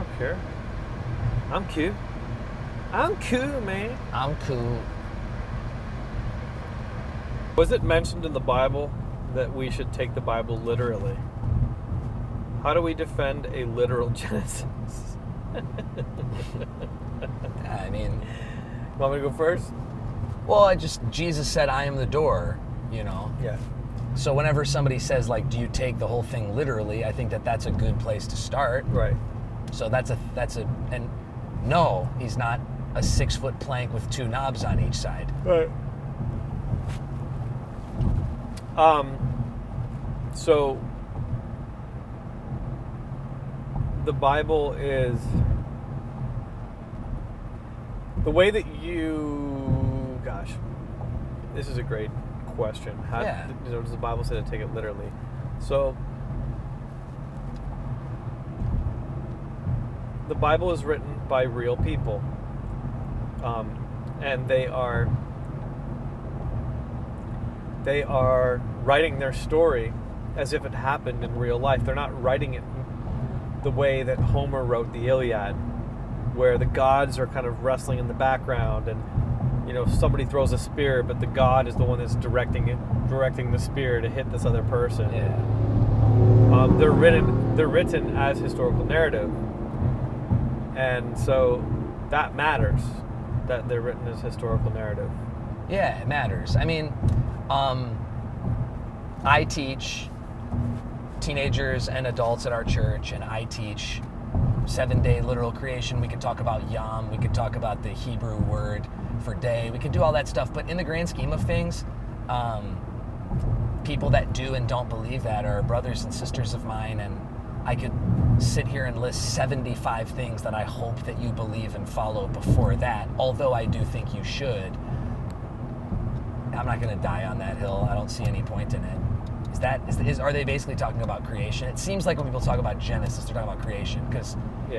don't care. I'm cute. I'm cool, man. I'm cool. Was it mentioned in the Bible that we should take the Bible literally? How do we defend a literal Genesis? I mean, You want me to go first? well, Jesus said, I am the door, you know? Yeah. So whenever somebody says, like, do you take the whole thing literally, I think that that's a good place to start. Right. So and no, he's not a 6-foot plank with 2 knobs on each side. Right. So the Bible is the way that this is a great question. How does the Bible say to take it literally? So the Bible is written by real people, and they are writing their story as if it happened in real life. They're not writing it the way that Homer wrote the Iliad, where the gods are kind of wrestling in the background, and somebody throws a spear, but the god is the one that's directing the spear to hit this other person. Yeah. They're written as historical narrative, and so that matters, that they're written as historical narrative. Yeah, it matters. I mean, I teach teenagers and adults at our church, and I teach 7-day literal creation. We could talk about Yom, we could talk about the Hebrew word for day, we could do all that stuff, but in the grand scheme of things, people that do and don't believe that are brothers and sisters of mine, and I could sit here and list 75 things that I hope that you believe and follow before that, although I do think you should. I'm not going to die on that hill. I don't see any point in it. Are they basically talking about creation? It seems like when people talk about Genesis, they're talking about creation, because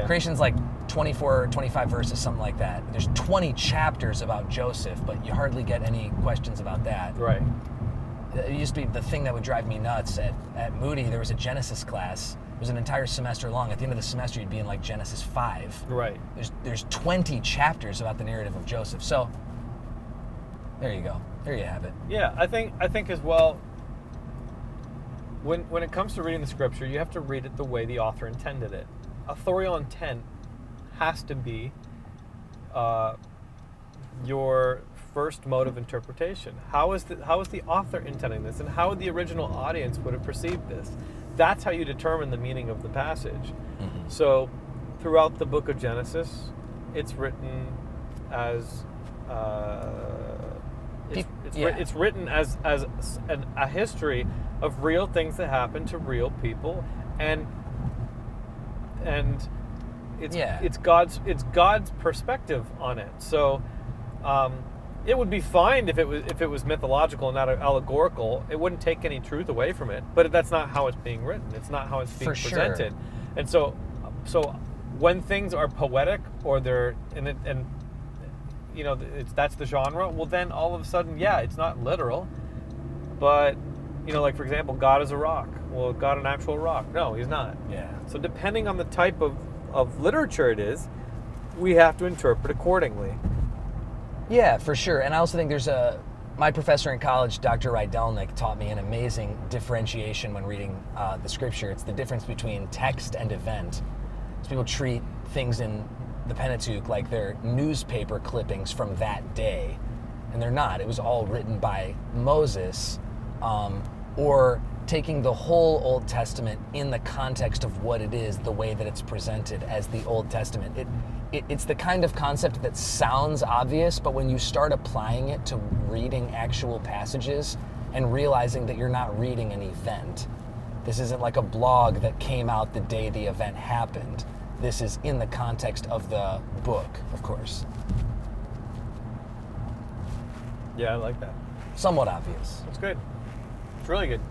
creation's like 24 or 25 verses, something like that. There's 20 chapters about Joseph, but you hardly get any questions about that. Right. It used to be the thing that would drive me nuts. At Moody, there was a Genesis class. It was an entire semester long. At the end of the semester, you'd be in like Genesis 5. Right. There's 20 chapters about the narrative of Joseph. So there you go. There you have it. Yeah, I think as well, when it comes to reading the scripture, you have to read it the way the author intended it. Authorial intent has to be your first mode of interpretation. How is the author intending this, and how the original audience would have perceived this? That's how you determine the meaning of the passage. Mm-hmm. So throughout the book of Genesis, it's written as it's written as a history of real things that happen to real people, and it's God's perspective on it. So it would be fine if it was mythological and not allegorical. It wouldn't take any truth away from it. But that's not how it's being written. It's not how it's being presented. Sure. And so when things are poetic, or they're that's the genre, well then all of a sudden, it's not literal, but like for example, God is a rock. Well, God an actual rock? No, he's not. Yeah. So depending on the type of literature it is, we have to interpret accordingly. Yeah, for sure. And I also think my professor in college, Dr. Rydelnik, taught me an amazing differentiation when reading the scripture. It's the difference between text and event. So people treat things in the Pentateuch like they're newspaper clippings from that day, and they're not. It was all written by Moses, or taking the whole Old Testament in the context of what it is, the way that it's presented as the Old Testament. It's the kind of concept that sounds obvious, but when you start applying it to reading actual passages and realizing that you're not reading an event, this isn't like a blog that came out the day the event happened. This is in the context of the book, of course. Yeah, I like that. Somewhat obvious. That's good. It's really good.